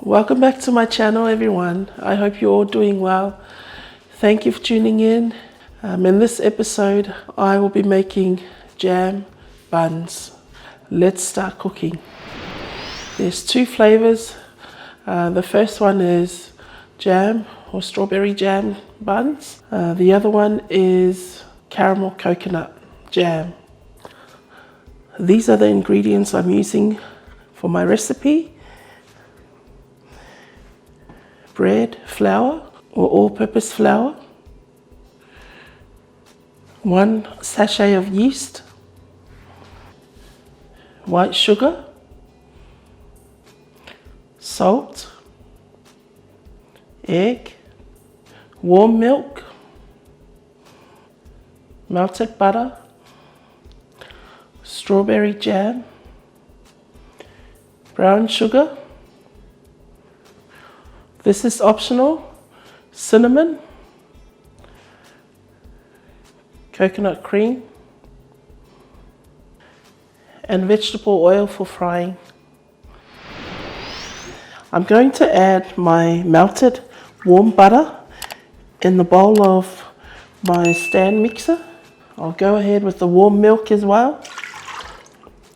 Welcome back to my channel, everyone. I hope you're all doing well. Thank you for tuning in. In this episode, I will be making jam buns. Let's start cooking. There's two flavors. The first one is jam or strawberry jam buns. The other one is caramel coconut jam. These are the ingredients I'm using for my recipe. Bread, flour or all-purpose flour, 1 sachet of yeast, white sugar, salt, egg, warm milk, melted butter, strawberry jam, brown sugar. This is optional, cinnamon, coconut cream, and vegetable oil for frying. I'm going to add my melted warm butter in the bowl of my stand mixer. I'll go ahead with the warm milk as well.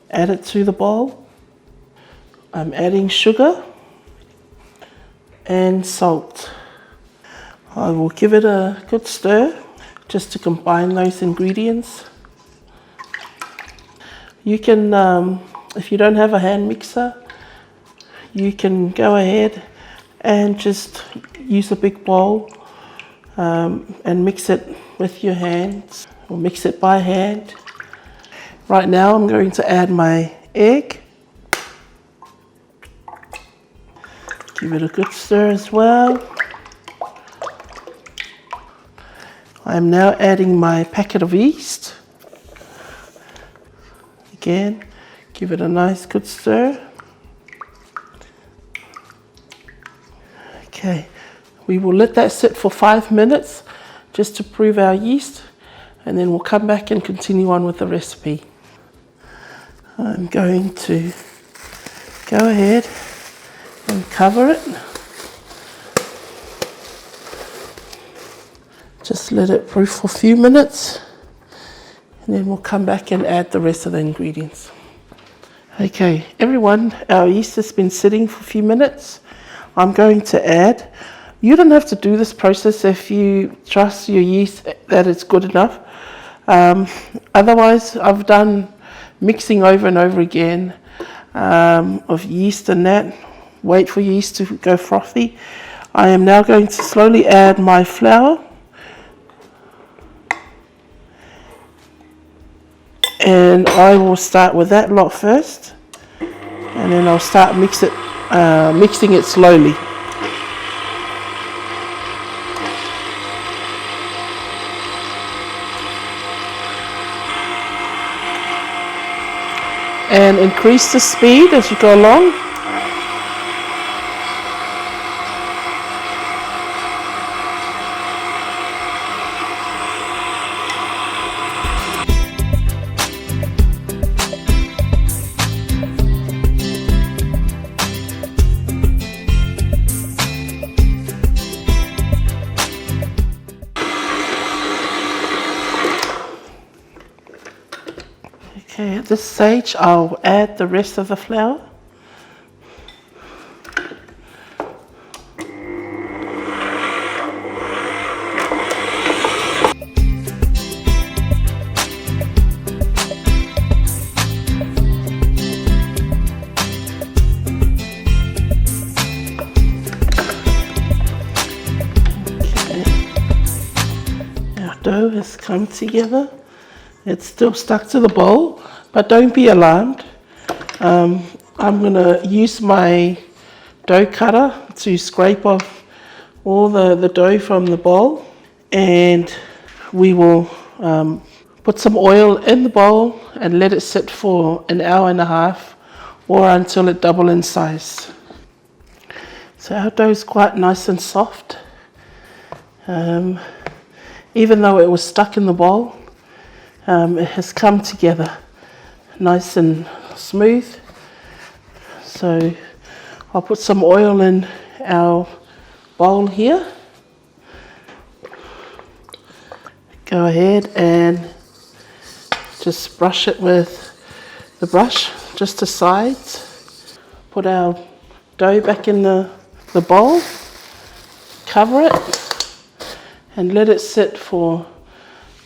Add it to the bowl. I'm adding sugar and salt. I will give it a good stir just to combine those ingredients. You can, if you don't have a hand mixer, you can go ahead and just use a big bowl and mix it with your hands or mix it by hand. Right now I'm going to add my egg. Give it a good stir as well. I am now adding my packet of yeast. Again, give it a nice good stir. Okay, we will let that sit for 5 minutes just to prove our yeast, and then we'll come back and continue on with the recipe. I'm going to go ahead and cover it. Just let it brew for a few minutes and then we'll come back and add the rest of the ingredients. Okay, everyone, our yeast has been sitting for a few minutes. I'm going to add, you don't have to do this process if you trust your yeast that it's good enough. Otherwise, I've done mixing over and over again of yeast and that. Wait for yeast to go frothy. I am now going to slowly add my flour. And I will start with that lot first. And then I'll start mixing it slowly. And increase the speed as you go along. Okay, at this stage, I'll add the rest of the flour. Okay, our dough has come together. It's still stuck to the bowl, but don't be alarmed. I'm going to use my dough cutter to scrape off all the dough from the bowl, and we will put some oil in the bowl and let it sit for an hour and a half or until it doubles in size. So our dough is quite nice and soft. Even though it was stuck in the bowl, it has come together nice and smooth. So I'll put some oil in our bowl here. Go ahead and just brush it with the brush, just the sides. Put our dough back in the bowl, cover it, and let it sit for,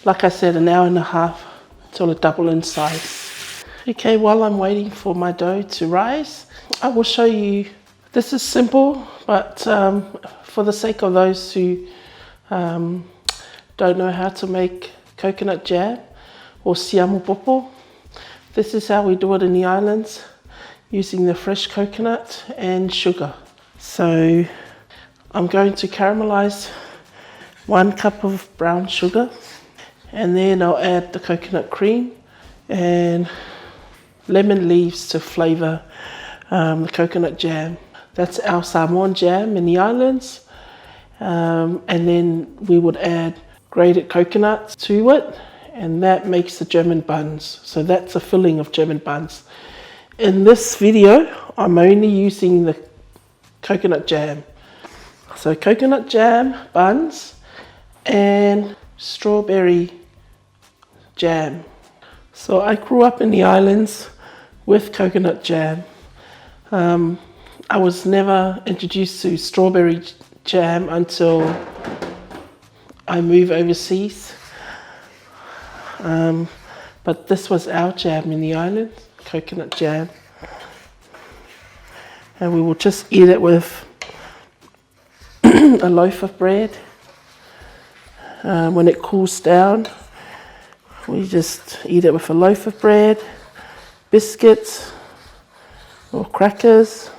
like I said, an hour and a half until it doubles in size. Okay, while I'm waiting for my dough to rise, I will show you, this is simple, but for the sake of those who don't know how to make coconut jam or siamu popo, this is how we do it in the islands, using the fresh coconut and sugar. So I'm going to caramelize 1 cup of brown sugar, and then I'll add the coconut cream and lemon leaves to flavor the coconut jam. That's our Samoan jam in the islands. And then we would add grated coconut to it, and that makes the German buns. So that's the filling of German buns. In this video, I'm only using the coconut jam. So coconut jam, buns, and strawberry jam. So I grew up in the islands with coconut jam. I was never introduced to strawberry jam until I moved overseas. But this was our jam in the islands, coconut jam. And we will just eat it with a loaf of bread. When it cools down, we just eat it with a loaf of bread, biscuits, or crackers,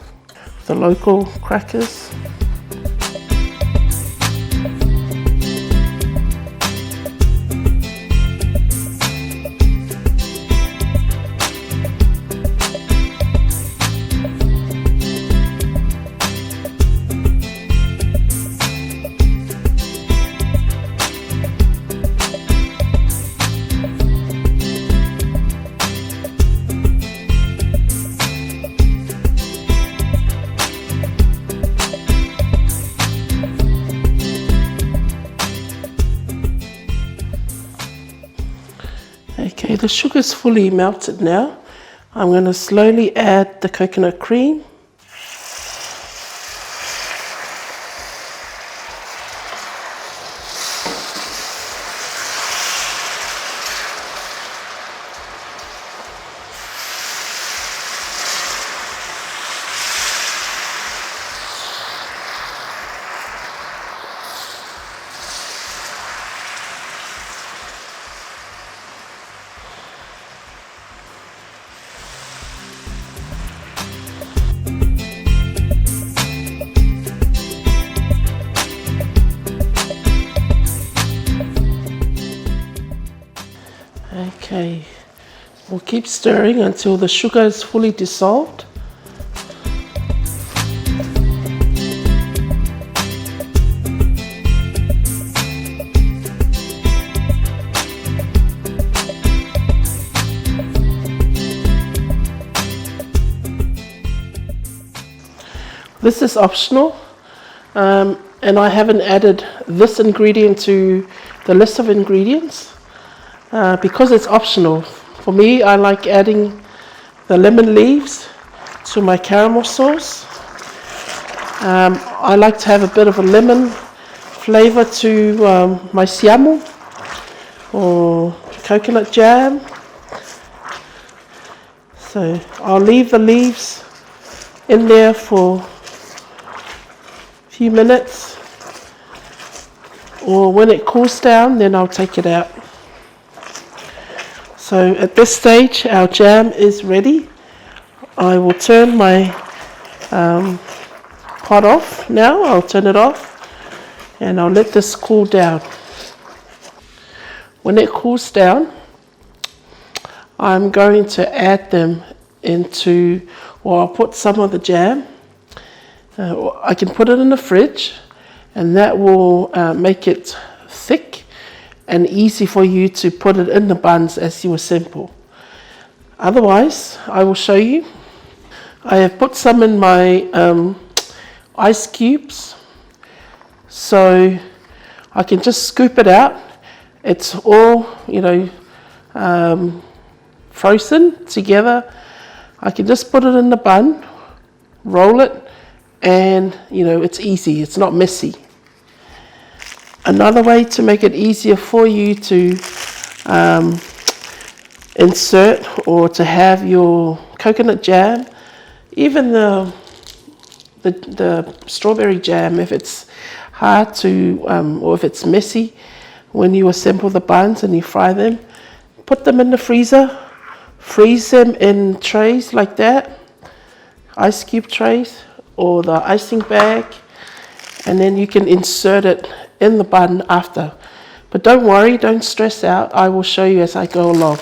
the local crackers. Okay, the sugar's fully melted now. I'm going to slowly add the coconut cream. Okay, we'll keep stirring until the sugar is fully dissolved. This is optional, and I haven't added this ingredient to the list of ingredients. Because it's optional. For me, I like adding the lemon leaves to my caramel sauce. I like to have a bit of a lemon flavor to my siamu or coconut jam. So I'll leave the leaves in there for a few minutes, or when it cools down, then I'll take it out. So at this stage, our jam is ready. I will turn my pot off now. I'll turn it off and I'll let this cool down. When it cools down, I'm going to add them into, or I'll put some of the jam. I can put it in the fridge, and that will make it thick and easy for you to put it in the buns as you assemble. Otherwise, I will show you. I have put some in my ice cubes, so I can just scoop it out. It's all, frozen together. I can just put it in the bun, roll it, and it's easy, it's not messy. Another way to make it easier for you to insert or to have your coconut jam, even the strawberry jam, if it's hard to or if it's messy when you assemble the buns and you fry them, put them in the freezer, freeze them in trays like that, ice cube trays or the icing bag, and then you can insert it in the bun after. But don't worry, don't stress out, I will show you as I go along.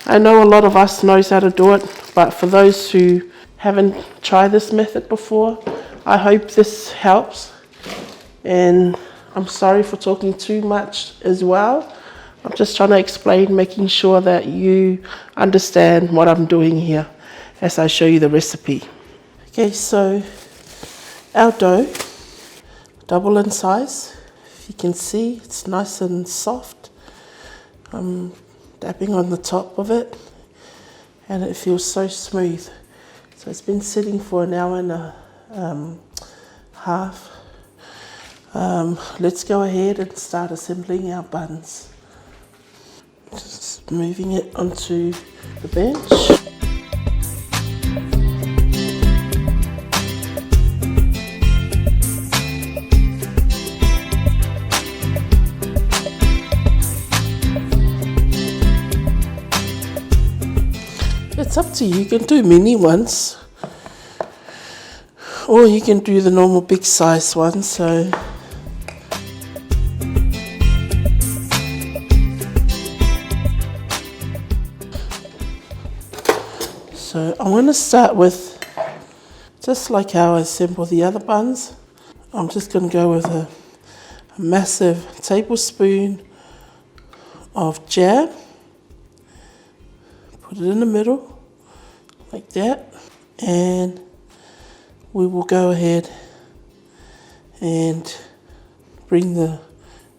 I know a lot of us knows how to do it, but for those who haven't tried this method before, I hope this helps. And I'm sorry for talking too much as well. I'm just trying to explain, making sure that you understand what I'm doing here as I show you the recipe. Okay, so our dough, double in size. If you can see, it's nice and soft. I'm dabbing on the top of it and it feels so smooth. So it's been sitting for an hour and a half. Let's go ahead and start assembling our buns. Just moving it onto the bench. It's up to you, you can do mini ones or you can do the normal big size ones. So I'm going to start with, just like how I assemble the other buns, I'm just going to go with a massive tablespoon of jam. Put it in the middle, like that, and we will go ahead and bring the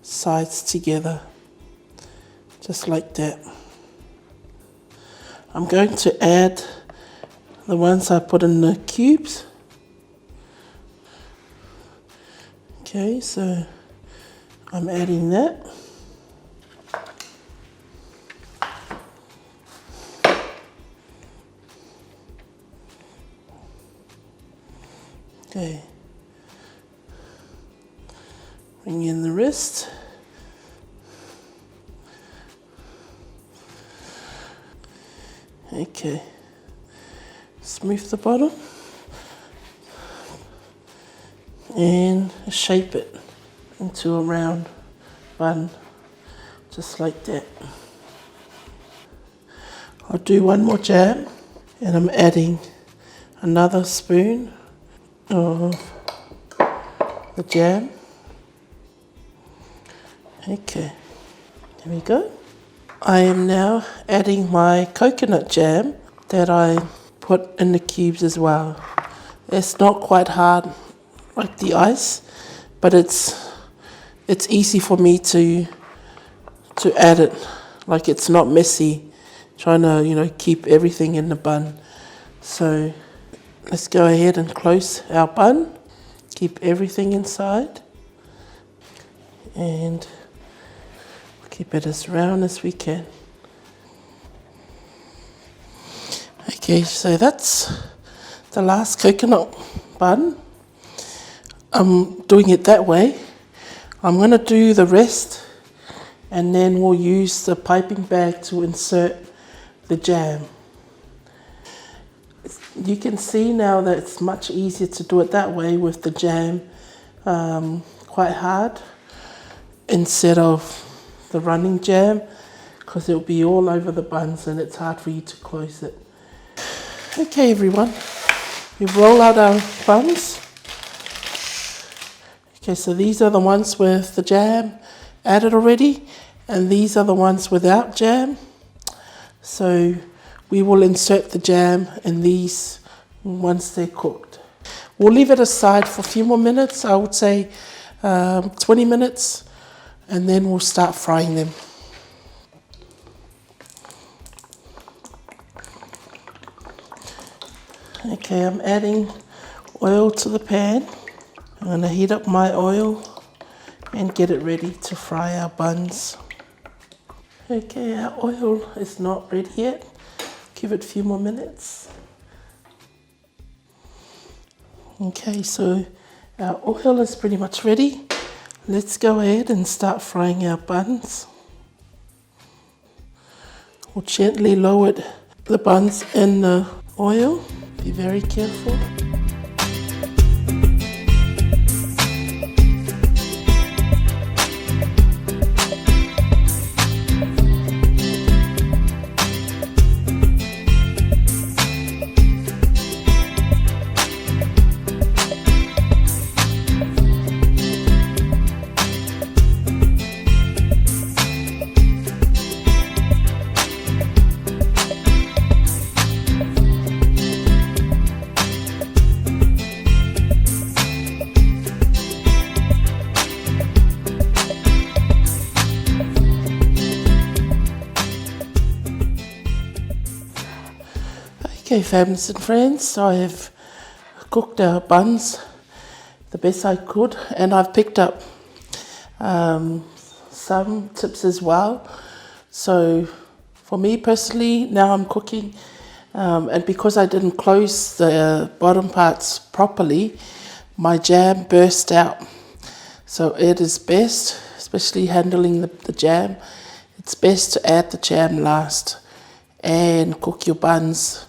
sides together, just like that. I'm going to add the ones I put in the cubes. Okay, so I'm adding that. Okay, bring in the wrist. Okay, smooth the bottom and shape it into a round bun, just like that. I'll do one more jam and I'm adding another spoon of the jam. Okay, there we go. I am now adding my coconut jam that I put in the cubes as well. It's not quite hard like the ice, but it's easy for me to add it. Like, it's not messy, trying to keep everything in the bun. So let's go ahead and close our bun, keep everything inside, and keep it as round as we can. Okay, so that's the last coconut bun. I'm doing it that way. I'm going to do the rest and then we'll use the piping bag to insert the jam. You can see now that it's much easier to do it that way with the jam quite hard instead of the running jam, because it'll be all over the buns and it's hard for you to close it. Okay everyone, we roll out our buns. Okay, so these are the ones with the jam added already, and these are the ones without jam. So we will insert the jam in these once they're cooked. We'll leave it aside for a few more minutes, I would say 20 minutes, and then we'll start frying them. Okay, I'm adding oil to the pan. I'm going to heat up my oil and get it ready to fry our buns. Okay, our oil is not ready yet. Give it a few more minutes. Okay, so our oil is pretty much ready. Let's go ahead and start frying our buns. We'll gently lower the buns in the oil. Be very careful. Okay, families and friends, I have cooked our buns the best I could, and I've picked up some tips as well. So for me personally, now I'm cooking, and because I didn't close the bottom parts properly, my jam burst out. So it is best, especially handling the jam, it's best to add the jam last and cook your buns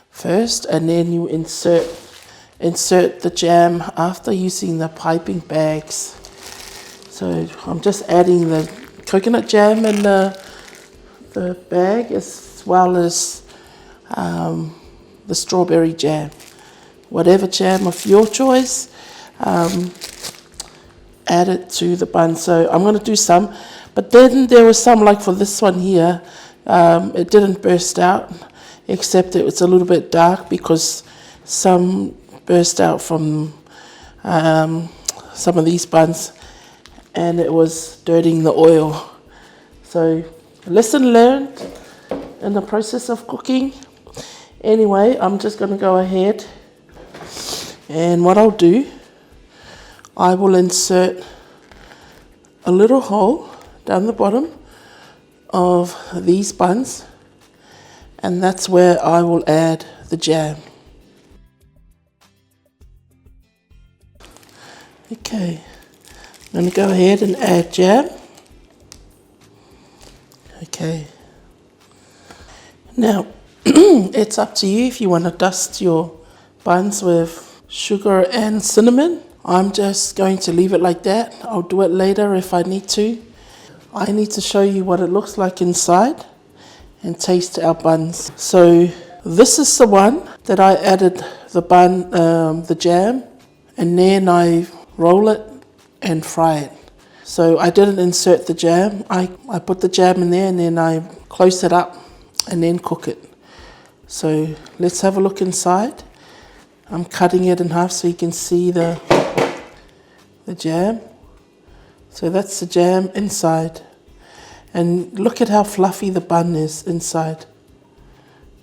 first, and then you insert the jam after using the piping bags. So I'm just adding the coconut jam in the bag, as well as the strawberry jam. Whatever jam of your choice, add it to the bun. So I'm going to do some, but then there was some, like for this one here, it didn't burst out, except it was a little bit dark because some burst out from some of these buns, and it was dirtying the oil. So lesson learned in the process of cooking. Anyway, I'm just going to go ahead, and what I'll do, I will insert a little hole down the bottom of these buns, and that's where I will add the jam. Okay, I'm going to go ahead and add jam. Okay, now it's up to you if you want to dust your buns with sugar and cinnamon. I'm just going to leave it like that. I'll do it later if I need to. I need to show you what it looks like inside and taste our buns. So this is the one that I added the bun, the jam, and then I roll it and fry it. So I didn't insert the jam. I put the jam in there and then I close it up and then cook it. So let's have a look inside. I'm cutting it in half so you can see the jam. So that's the jam inside. And look at how fluffy the bun is inside.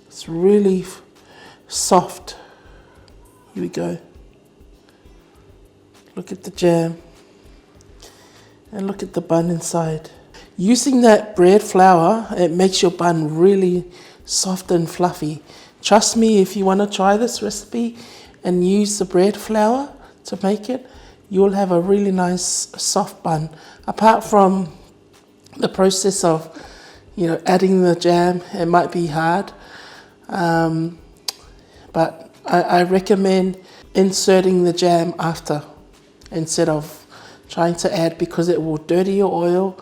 It's really soft. Here we go. Look at the jam. And look at the bun inside. Using that bread flour, it makes your bun really soft and fluffy. Trust me, if you want to try this recipe and use the bread flour to make it, you'll have a really nice soft bun. Apart from the process of, adding the jam, it might be hard. But I recommend inserting the jam after instead of trying to add, because it will dirty your oil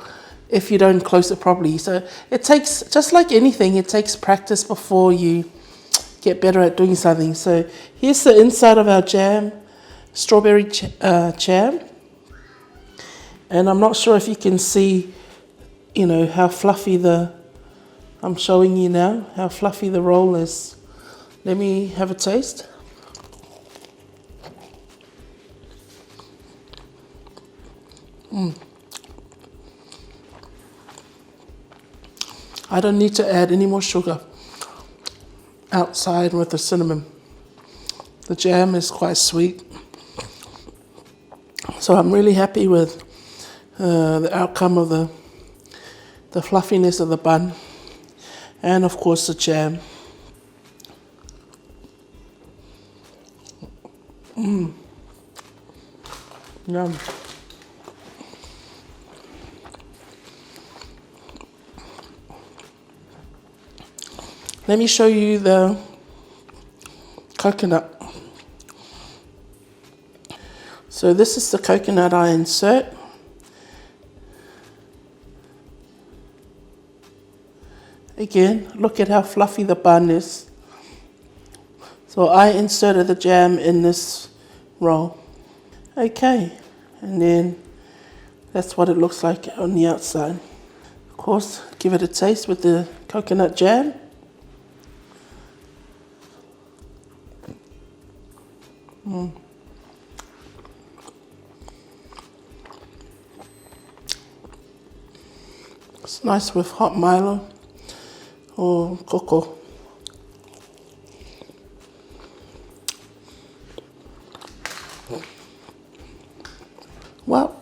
if you don't close it properly. So it takes, just like anything, it takes practice before you get better at doing something. So here's the inside of our jam, strawberry jam. And I'm not sure if you can see, how fluffy I'm showing you now, how fluffy the roll is. Let me have a taste. I don't need to add any more sugar outside with the cinnamon. The jam is quite sweet. So I'm really happy with the outcome of the fluffiness of the bun. And of course the jam. Yum. Let me show you the coconut. So this is the coconut I insert. Again, look at how fluffy the bun is. So I inserted the jam in this roll. Okay, and then that's what it looks like on the outside. Of course, give it a taste with the coconut jam. It's nice with hot Milo or cocoa. Well,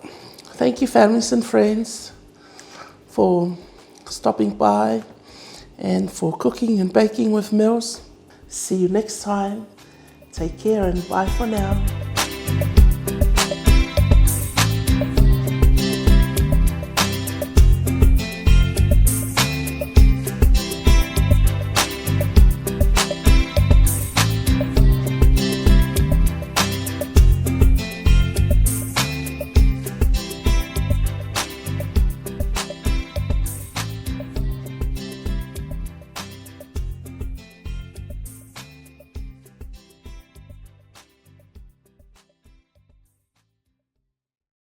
thank you families and friends for stopping by and for cooking and baking with Mills. See you next time. Take care and bye for now.